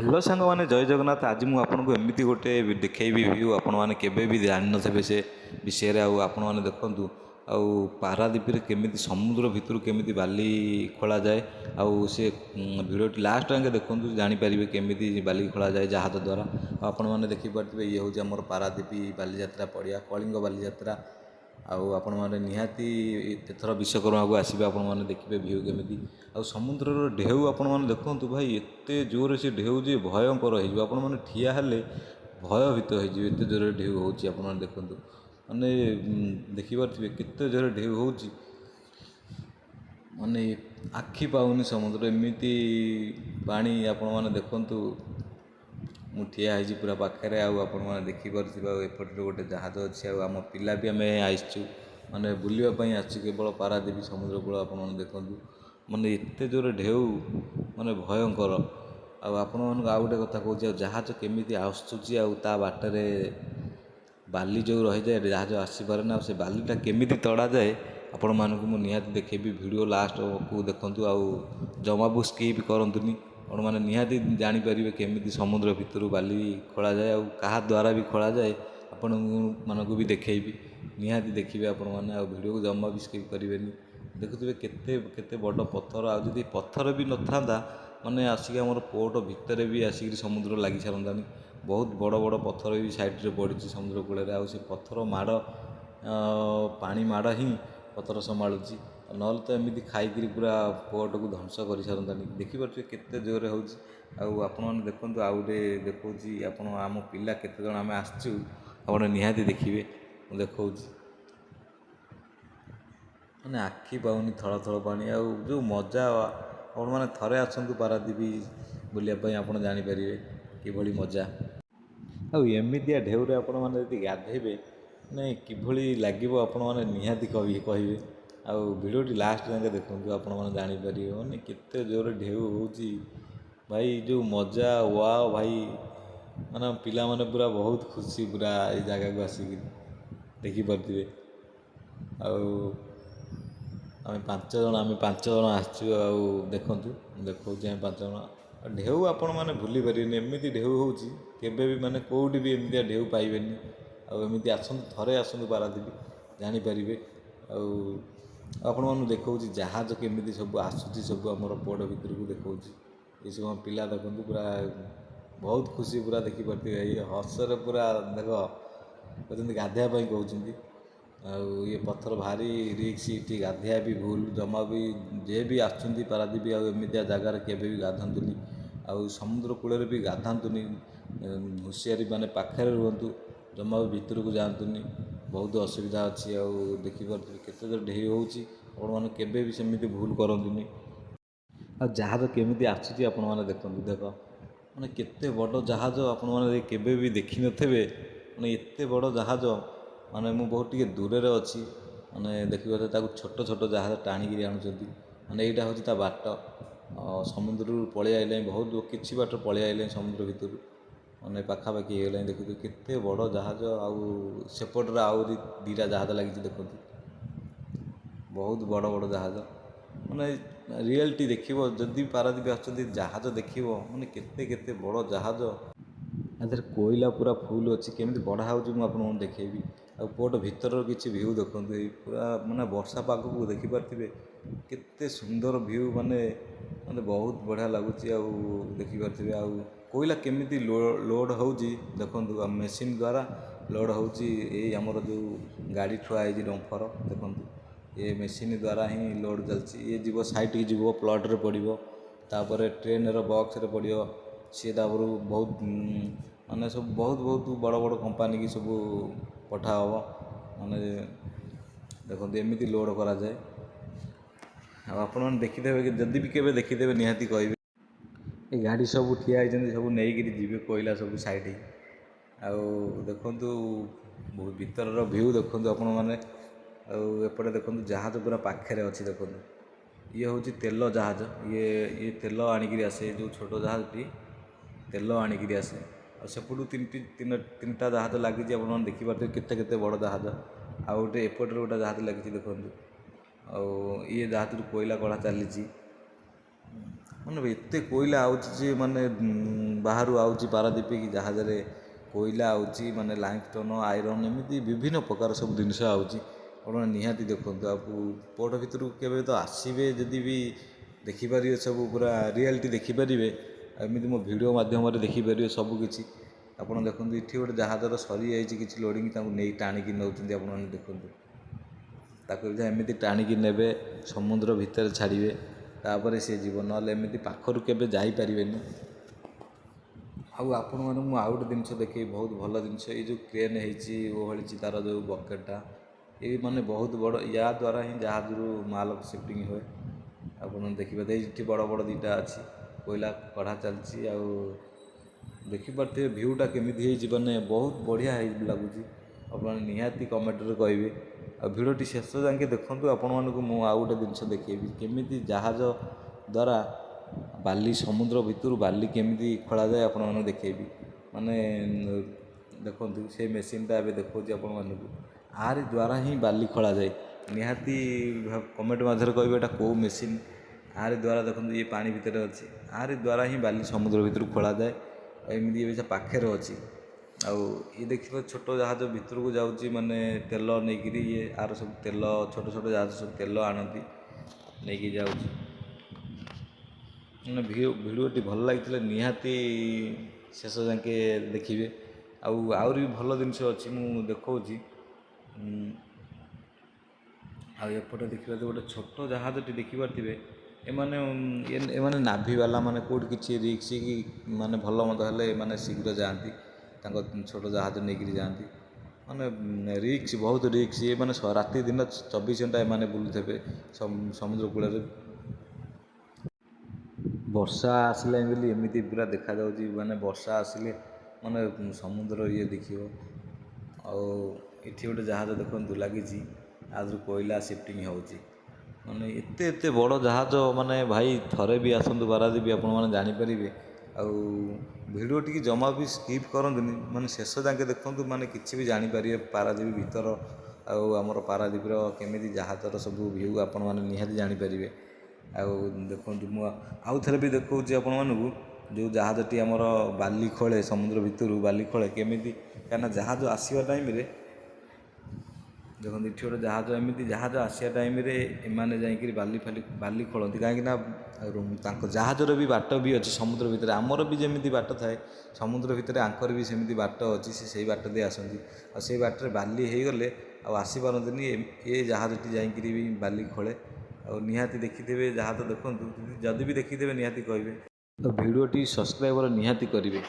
Hello ସାଙ୍ଗମାନେ, ଜୟ ଜଗନ୍ନାଥ। ଆଜି ମୁଁ ଆପଣଙ୍କୁ ଏମିତି ଗୋଟେ ଦେଖେଇବି ଭିୟୁ ଆପଣମାନେ କେବେ ବି ଜାଣିନଥିବେ ସେ ବିଷୟରେ। ଆଉ ଆପଣମାନେ ଦେଖନ୍ତୁ, ଆଉ ପାରାଦ୍ୱୀପରେ କେମିତି ସମୁଦ୍ର ଭିତରୁ କେମିତି ବାଲି ଖୋଳାଯାଏ। ଆଉ ସେ ଭିଡ଼ିଓଟି ଲାଷ୍ଟ ଯାକେ ଦେଖନ୍ତୁ, ଜାଣିପାରିବେ କେମିତି ବାଲି ଖୋଳାଯାଏ ଜାହାଜ ଦ୍ୱାରା। ଆଉ ଆପଣମାନେ ଦେଖିପାରୁଥିବେ, ଇଏ ହେଉଛି ଆମର ପାରାଦ୍ୱୀପ ବାଲିଯାତ୍ରା ପଡ଼ିଆ, କଳିଙ୍ଗ ବାଲିଯାତ୍ରା। ଆଉ ଆପଣମାନେ ନିହାତି ଏଥର ବିଶ୍ୱକର୍ମାକୁ ଆସିବେ, ଆପଣମାନେ ଦେଖିବେ ଭିୟୁ କେମିତି। ଆଉ ସମୁଦ୍ରର ଢେଉ ଆପଣମାନେ ଦେଖନ୍ତୁ ଭାଇ, ଏତେ ଜୋରରେ ସେ ଢେଉ ଯେ ଭୟଙ୍କର ହେଇଯିବ। ଆପଣମାନେ ଠିଆ ହେଲେ ଭୟଭୀତ ହେଇଯିବେ, ଏତେ ଜୋରରେ ଢେଉ ହେଉଛି। ଆପଣମାନେ ଦେଖନ୍ତୁ, ମାନେ ଦେଖିପାରୁଥିବେ କେତେ ଜୋରରେ ଢେଉ ହେଉଛି, ମାନେ ଆଖି ପାଉନି ସମୁଦ୍ର, ଏମିତି ପାଣି। ଆପଣମାନେ ଦେଖନ୍ତୁ, ମୁଁ ଠିଆ ହେଇଛି ପୁରା ପାଖରେ। ଆଉ ଆପଣମାନେ ଦେଖିପାରୁଥିବେ, ଆଉ ଏପଟରେ ଗୋଟେ ଜାହାଜ ଅଛି। ଆଉ ଆମ ପିଲା ବି ଆମେ ଆସିଛୁ, ମାନେ ବୁଲିବା ପାଇଁ ଆସିଛୁ କେବଳ ପାରାଦ୍ୱୀପ ସମୁଦ୍ର କୂଳ। ଆପଣମାନେ ଦେଖନ୍ତୁ, ମାନେ ଏତେ ଜୋରରେ ଢେଉ, ମାନେ ଭୟଙ୍କର। ଆଉ ଆପଣମାନଙ୍କୁ ଆଉ ଗୋଟେ କଥା କହୁଛି, ଆଉ ଜାହାଜ କେମିତି ଆସୁଛି, ଆଉ ତା ବାଟରେ ବାଲି ଯେଉଁ ରହିଯାଏ, ଜାହାଜ ଆସିପାରେ ନା। ଆଉ ସେ ବାଲିଟା କେମିତି ତଡ଼ାଯାଏ ଆପଣମାନଙ୍କୁ ମୁଁ ନିହାତି ଦେଖେଇବି। ଭିଡ଼ିଓ ଲାଷ୍ଟକୁ ଦେଖନ୍ତୁ, ଆଉ ଜମା ବି ସ୍କିପ୍ କରନ୍ତୁନି। ଆପଣମାନେ ନିହାତି ଜାଣିପାରିବେ କେମିତି ସମୁଦ୍ର ଭିତରୁ ବାଲି ଖୋଳାଯାଏ, ଆଉ କାହା ଦ୍ୱାରା ବି ଖୋଳାଯାଏ ଆପଣମାନଙ୍କୁ ବି ଦେଖେଇବି। ନିହାତି ଦେଖିବେ ଆପଣମାନେ, ଆଉ ଭିଡ଼ିଓକୁ ଜମା ବି ସ୍କିପ୍ କରିବେନି। ଦେଖୁଥିବେ କେତେ କେତେ ବଡ଼ ପଥର। ଆଉ ଯଦି ପଥର ବି ନଥାନ୍ତା, ମାନେ ଆସିକି ଆମର ପୋର୍ଟ ଭିତରେ ବି ଆସିକିରି ସମୁଦ୍ର ଲାଗି ସାରନ୍ତାଣି। ବହୁତ ବଡ଼ ବଡ଼ ପଥର ବି ସାଇଡ଼୍ରେ ପଡ଼ିଛି ସମୁଦ୍ର କୂଳରେ। ଆଉ ସେ ପଥର ମାଡ଼, ପାଣି ମାଡ଼ ହିଁ ପଥର ସମ୍ଭାଳୁଛି। ନହେଲେ ତ ଏମିତି ଖାଇକିରି ପୁରା ପୋର୍ଟକୁ ଧ୍ୱଂସ କରିସାରନ୍ତାଣି। ଦେଖିପାରୁଥିବେ କେତେ ଜୋରରେ ହେଉଛି। ଆଉ ଆପଣମାନେ ଦେଖନ୍ତୁ, ଆଉ ଗୋଟେ ଦେଖାଉଛି ଆପଣ, ଆମ ପିଲା କେତେଜଣ ଆମେ ଆସିଛୁ, ଆପଣ ନିହାତି ଦେଖିବେ। ମୁଁ ଦେଖାଉଛି, ମାନେ ଆଖି ପାଉନି, ଥଳ ଥଳ ପାଣି। ଆଉ ଯେଉଁ ମଜା, ଆପଣମାନେ ଥରେ ଆସନ୍ତୁ ପାରାଦ୍ୱୀପ ବୁଲିବା ପାଇଁ, ଆପଣ ଜାଣିପାରିବେ କିଭଳି ମଜା। ଆଉ ଏମିତିଆ ଢେଉରେ ଆପଣମାନେ ଯଦି ଗାଧେଇବେ, ମାନେ କିଭଳି ଲାଗିବ ଆପଣମାନେ ନିହାତି କହିବେ। ଆଉ ଭିଡ଼ିଓଟି ଲାଷ୍ଟ ଯାକେ ଦେଖନ୍ତୁ, ଆପଣମାନେ ଜାଣିପାରିବେ ମାନେ କେତେ ଜୋରରେ ଢେଉ ହେଉଛି ଭାଇ। ଯେଉଁ ମଜା, ୱାଓ ଭାଇ, ମାନେ ପିଲାମାନେ ପୁରା ବହୁତ ଖୁସି ପୁରା ଏଇ ଜାଗାକୁ ଆସିକି, ଦେଖିପାରୁଥିବେ। ଆଉ ଆମେ ପାଞ୍ଚ ଜଣ ଆସିଛୁ। ଆଉ ଦେଖନ୍ତୁ, ମୁଁ ଦେଖାଉଛି, ଆମେ 5 ଜଣ। ଆଉ ଢେଉ ଆପଣମାନେ ଭୁଲି ପାରିବେନି, ଏମିତି ଢେଉ ହେଉଛି କେବେ ବି, ମାନେ କେଉଁଠି ବି ଏମିତିଆ ଢେଉ ପାଇବେନି। ଆଉ ଏମିତି ଆସନ୍ତୁ, ଥରେ ଆସନ୍ତୁ ପାରାଦ୍ୱୀପ, ଜାଣିପାରିବେ। ଆଉ ଆପଣମାନଙ୍କୁ ଦେଖାଉଛି ଜାହାଜ କେମିତି ସବୁ ଆସୁଛି, ସବୁ ଆମର ପୋର୍ଟ ଭିତରକୁ ଦେଖାଉଛି। ଏସବୁ ଆମ ପିଲା ଦେଖନ୍ତୁ, ପୁରା ବହୁତ ଖୁସି ପୁରା, ଦେଖିପାରୁଥିବେ। ଏଇ ହସରେ ପୁରା ଦେଖ, କହୁଛନ୍ତି ଗାଧୋଇବା ପାଇଁ କହୁଛନ୍ତି। ଆଉ ଇଏ ପଥର ଭାରି ରିକ୍ସ, ଏଠି ଗାଧୋଇବା ବି ଭୁଲ। ଜମା ବି ଯିଏ ବି ଆସୁଛନ୍ତି ପାରାଦ୍ୱୀପ, ଆଉ ଏମିତିଆ ଜାଗାରେ କେବେ ବି ଗାଧାନ୍ତୁନି। ଆଉ ସମୁଦ୍ର କୂଳରେ ବି ଗାଧାନ୍ତୁନି, ହୁସିଆରି ମାନେ ପାଖରେ ରୁହନ୍ତୁ, ଜମା ବି ଭିତରକୁ ଯାଆନ୍ତୁନି। ବହୁତ ଅସୁବିଧା ଅଛି। ଆଉ ଦେଖିପାରୁଥିବେ କେତେ ଜୋର ଢେଉ ହେଉଛି, ଆପଣମାନେ କେବେ ବି ସେମିତି ଭୁଲ କରନ୍ତୁନି। ଆଉ ଜାହାଜ କେମିତି ଆସୁଛି ଆପଣମାନେ ଦେଖନ୍ତୁ, ଦେଖ ମାନେ କେତେ ବଡ଼ ଜାହାଜ। ଆପଣମାନେ କେବେ ବି ଦେଖିନଥିବେ, ମାନେ ଏତେ ବଡ଼ ଜାହାଜ। ମାନେ ମୁଁ ବହୁତ ଟିକେ ଦୂରରେ ଅଛି, ମାନେ ଦେଖିପାରୁଥିବେ ତାକୁ ଛୋଟ ଛୋଟ ଜାହାଜ ଟାଣିକିରି ଆଣୁଛନ୍ତି। ମାନେ ଏଇଟା ହେଉଛି ତା ବାଟ। ସମୁଦ୍ରରୁ ପଳେଇ ଆଇଲାଣି, ବହୁତ କିଛି ବାଟ ପଳେଇ ଆଇଲାଣି ସମୁଦ୍ର ଭିତରୁ, ମାନେ ପାଖାପାଖି ହେଇଗଲାଣି। ଦେଖୁଥିବେ କେତେ ବଡ଼ ଜାହାଜ। ଆଉ ସେପଟରେ ଆହୁରି 2ଟା ଜାହାଜ ଲାଗିଛି, ଦେଖନ୍ତୁ ବହୁତ ବଡ଼ ବଡ଼ ଜାହାଜ। ମାନେ ରିଏଲିଟି ଦେଖିବ, ଯଦି ପାରାଦ୍ୱୀପ ଆସୁଛନ୍ତି, ଜାହାଜ ଦେଖିବ, ମାନେ କେତେ କେତେ ବଡ଼ ଜାହାଜ। ଏଥିରେ କୋଇଲା ପୁରା ଫୁଲ୍ ଅଛି, କେମିତି ବଢ଼ା ହେଉଛି ମୁଁ ଆପଣଙ୍କୁ ଦେଖେଇବି। ଆଉ ପୋର୍ଟ ଭିତରର କିଛି ଭିୟୁ ଦେଖନ୍ତୁ, ଏଇ ପୁରା ମାନେ ବର୍ଷା ପାଗକୁ ଦେଖିପାରୁଥିବେ କେତେ ସୁନ୍ଦର ଭିୟୁ, ମାନେ ବହୁତ ବଢ଼ିଆ ଲାଗୁଛି। ଆଉ ଦେଖିପାରୁଥିବେ, ଆଉ କୋଇଲା କେମିତି ଲୋଡ଼ ହେଉଛି ଦେଖନ୍ତୁ, ମେସିନ୍ ଦ୍ୱାରା ଲୋଡ଼ ହେଉଛି। ଏଇ ଆମର ଯେଉଁ ଗାଡ଼ି ଥୁଆ ହେଇଛି ଡମ୍ଫର, ଦେଖନ୍ତୁ ଏ ମେସିନ୍ ଦ୍ୱାରା ହିଁ ଲୋଡ଼ ଚାଲିଛି। ଇଏ ଯିବ ସାଇଟ୍କି ଯିବ, ପ୍ଲଟ୍ରେ ପଡ଼ିବ, ତାପରେ ଟ୍ରେନ୍ର ବକ୍ସରେ ପଡ଼ିବ। ସିଏ ତାପରୁ ବହୁତ ମାନେ ସବୁ ବହୁତ ବଡ଼ ବଡ଼ କମ୍ପାନୀ କି ସବୁ ପଠା ହେବ। ମାନେ ଦେଖନ୍ତୁ ଏମିତି ଲୋଡ଼ କରାଯାଏ। ଆଉ ଆପଣମାନେ ଦେଖିଦେବେ, ଯଦି ବି କେବେ ଦେଖିଦେବେ ନିହାତି କହିବେ। ଏ ଗାଡ଼ି ସବୁ ଠିଆ ହେଇଛନ୍ତି, ସବୁ ନେଇକିରି ଯିବେ କୋଇଲା ସବୁ ସାଇଡ଼୍। ଆଉ ଦେଖନ୍ତୁ ଭିତରର ଭିୟୁ ଦେଖନ୍ତୁ ଆପଣମାନେ। ଆଉ ଏପଟେ ଦେଖନ୍ତୁ ଜାହାଜ ପୁରା ପାଖରେ ଅଛି, ଦେଖନ୍ତୁ ଇଏ ହେଉଛି ତେଲ ଜାହାଜ। ଇଏ ତେଲ ଆଣିକିରି ଆସେ, ଯେଉଁ ଛୋଟ ଜାହାଜଟି ତେଲ ଆଣିକିରି ଆସେ। ଆଉ ସେପଟୁ ତିନିଟା ଜାହାଜ ଲାଗିଛି, ଆପଣମାନେ ଦେଖିପାରୁଥିବେ କେତେ କେତେ ବଡ଼ ଜାହାଜ। ଆଉ ଗୋଟେ ଏପଟରେ ଗୋଟେ ଜାହାଜ ଲାଗିଛି, ଦେଖନ୍ତୁ। ଆଉ ଇଏ ଜାହାଜରୁ କୋଇଲା କଢ଼ା ଚାଲିଛି। ମାନେ ଏତେ କୋଇଲା ଆଉଛି ଯେ ମାନେ ବାହାରୁ ଆଉଛି ପାରାଦ୍ୱୀପ କି ଜାହାଜରେ କୋଇଲା ଆଉଛି ମାନେ ଲାଇମଷ୍ଟୋନ୍ ଆଇରନ୍ ଏମିତି ବିଭିନ୍ନ ପ୍ରକାର ସବୁ ଜିନିଷ ଆଉଛି। ଆପଣ ନିହାତି ଦେଖନ୍ତୁ। ଆଉ ପୋର୍ଟ ଭିତରକୁ କେବେ ତ ଆସିବେ ଯଦି ବି ଦେଖିପାରିବେ ସବୁ ପୁରା ରିଆଲିଟି ଦେଖିପାରିବେ। ଏମିତି ମୋ ଭିଡ଼ିଓ ମାଧ୍ୟମରେ ଦେଖିପାରିବେ ସବୁକିଛି। ଆପଣ ଦେଖନ୍ତୁ ଏଠି ଗୋଟେ ଜାହାଜର ସରିଯାଇଛି କିଛି ଲୋଡ଼ିଂ, ତାଙ୍କୁ ନେଇ ଟାଣିକି ନେଉଛନ୍ତି। ଆପଣମାନେ ଦେଖନ୍ତୁ ତାକୁ ଏମିତି ଟାଣିକି ନେବେ ସମୁଦ୍ର ଭିତରେ ଛାଡ଼ିବେ, ତାପରେ ସିଏ ଯିବ, ନହେଲେ ଏମିତି ପାଖରୁ କେବେ ଯାଇପାରିବେନି। ଆଉ ଆପଣମାନଙ୍କୁ ମୁଁ ଆଉ ଗୋଟେ ଜିନିଷ ଦେଖେଇବି, ବହୁତ ଭଲ ଜିନିଷ। ଏଇ ଯେଉଁ କ୍ରେନ୍ ହେଇଛି ଓହଳିଛି ତାର ଯେଉଁ ବକେଟ୍ଟା, ଏଇ ମାନେ ବହୁତ ବଡ଼, ୟା ଦ୍ୱାରା ହିଁ ଜାହାଜରୁ ମାଲ ସିଫ୍ଟିଂ ହୁଏ। ଆପଣ ଦେଖିପାରିବେ ଏଇଠି ବଡ଼ ବଡ଼ ଦୁଇଟା ଅଛି, କୋଇଲା କଢ଼ା ଚାଲିଛି। ଆଉ ଦେଖିପାରୁଥିବେ ଭିୟୁଟା କେମିତି ହେଇଛି, ମାନେ ବହୁତ ବଢ଼ିଆ ଲାଗୁଛି। ଆପଣ ନିହାତି କମେଣ୍ଟରେ କହିବେ। ଆଉ ଭିଡ଼ିଓଟି ଶେଷ ଯାକେ ଦେଖନ୍ତୁ। ଆପଣମାନଙ୍କୁ ମୁଁ ଆଉ ଗୋଟେ ଜିନିଷ ଦେଖେଇବି, କେମିତି ଜାହାଜ ଦ୍ୱାରା ବାଲି ସମୁଦ୍ର ଭିତରୁ ବାଲି କେମିତି ଖୋଳାଯାଏ ଆପଣମାନଙ୍କୁ ଦେଖେଇବି। ମାନେ ଦେଖନ୍ତୁ ସେ ମେସିନ୍ଟା ଏବେ ଦେଖାଉଛି ଆପଣମାନଙ୍କୁ, ଆରି ଦ୍ୱାରା ହିଁ ବାଲି ଖୋଳାଯାଏ। ନିହାତି କମେଣ୍ଟ ମାଧ୍ୟମରେ କହିବେ ଏଇଟା କେଉଁ ମେସିନ୍। ଆରି ଦ୍ୱାରା ଦେଖନ୍ତୁ ଇଏ ପାଣି ଭିତରେ ଅଛି, ଆରି ଦ୍ୱାରା ହିଁ ବାଲି ସମୁଦ୍ର ଭିତରୁ ଖୋଳାଯାଏ। ଆଉ ଏମିତି ଏବେ ପାଖରେ ଅଛି। ଆଉ ଇଏ ଦେଖିବ ଛୋଟ ଜାହାଜ ଭିତରକୁ ଯାଉଛି, ମାନେ ତେଲ ନେଇକିରି ଇଏ ଆର ସବୁ ତେଲ, ଛୋଟ ଛୋଟ ଜାହାଜ ସବୁ ତେଲ ଆଣନ୍ତି ନେଇକି ଯାଉଛି। ମାନେ ଭିଡ଼ିଓଟି ଭଲ ଲାଗିଥିଲେ ନିହାତି ଶେଷ ଯାକେ ଦେଖିବେ। ଆଉ ଆହୁରି ବି ଭଲ ଜିନିଷ ଅଛି ମୁଁ ଦେଖାଉଛି। ଆଉ ଏପଟେ ଦେଖିବା ଗୋଟେ ଛୋଟ ଜାହାଜଟି ଦେଖିପାରୁଥିବେ। ଏମାନେ ନାଭିବାଲା, ମାନେ କେଉଁଠି କିଛି ରିକ୍ସ କି ମାନେ ଭଲ ମନ୍ଦ ହେଲେ ଏମାନେ ଶୀଘ୍ର ଯାଆନ୍ତି, ତାଙ୍କ ଛୋଟ ଜାହାଜ ନେଇକରି ଯାଆନ୍ତି। ମାନେ ରିକ୍ସ, ବହୁତ ରିକ୍ସ। ଇଏ ମାନେ ରାତି ଦିନ 24 ଘଣ୍ଟା ଏମାନେ ବୁଲୁଥିବେ ସମୁଦ୍ର କୂଳରେ। ବର୍ଷା ଆସିଲେ ବୋଲି ଏମିତି ପୁରା ଦେଖାଯାଉଛି, ମାନେ ବର୍ଷା ଆସିଲେ ମାନେ ସମୁଦ୍ର ଇଏ ଦେଖିବ। ଆଉ ଏଠି ଗୋଟେ ଜାହାଜ ଦେଖନ୍ତୁ ଲାଗିଛି, ଆଦେହରୁ କୋଇଲା ସିଫ୍ଟିଂ ହେଉଛି। ମାନେ ଏତେ ଏତେ ବଡ଼ ଜାହାଜ, ମାନେ ଭାଇ ଥରେ ବି ଆସନ୍ତୁ ପାରାଦ୍ୱୀପ, ଆପଣମାନେ ଜାଣିପାରିବେ। ଆଉ ଭିଡ଼ିଓ ଟିକେ ଜମା ବି ସ୍କିପ୍ କରନ୍ତୁନି, ମାନେ ଶେଷ ଯାକେ ଦେଖନ୍ତୁ, ମାନେ କିଛି ବି ଜାଣିପାରିବେ ପାରାଦ୍ୱୀପ ଭିତର। ଆଉ ଆମର ପାରାଦ୍ୱୀପର କେମିତି ଜାହାଜର ସବୁ ଭିୟୁ ଆପଣମାନେ ନିହାତି ଜାଣିପାରିବେ। ଆଉ ଦେଖନ୍ତୁ ମୁଁ ଆଉ ଥରେ ବି ଦେଖାଉଛି ଆପଣମାନଙ୍କୁ, ଯେଉଁ ଜାହାଜଟି ଆମର ବାଲି ଖୋଳେ ସମୁଦ୍ର ଭିତରୁ ବାଲି ଖୋଳେ କେମିତି। କାହିଁକିନା ଜାହାଜ ଆସିବା ଟାଇମ୍ରେ ଦେଖନ୍ତୁ ଏଠି ଗୋଟେ ଜାହାଜ, ଏମିତି ଜାହାଜ ଆସିବା ଟାଇମ୍ରେ ଏମାନେ ଯାଇକରି ବାଲି ଖୋଳନ୍ତି। କାହିଁକିନା ତାଙ୍କ ଜାହାଜର ବି ବାଟ ବି ଅଛି ସମୁଦ୍ର ଭିତରେ। ଆମର ବି ଯେମିତି ବାଟ ଥାଏ ସମୁଦ୍ର ଭିତରେ, ଆଙ୍କର ବି ସେମିତି ବାଟ ଅଛି। ସେ ସେଇ ବାଟ ଦେଇ ଆସନ୍ତି। ଆଉ ସେଇ ବାଟରେ ବାଲି ହେଇଗଲେ ଆଉ ଆସିପାରନ୍ତିନି, ଏ ଜାହାଜଟି ଯାଇକରି ବି ବାଲି ଖୋଳେ। ଆଉ ନିହାତି ଦେଖିଥିବେ ଜାହାଜ ଦେଖନ୍ତୁ, ଯଦି ବି ଦେଖିଥିବେ ନିହାତି କହିବେ। ତ ଭିଡ଼ିଓଟି ସବସ୍କ୍ରାଇବର ନିହାତି କରିବେ।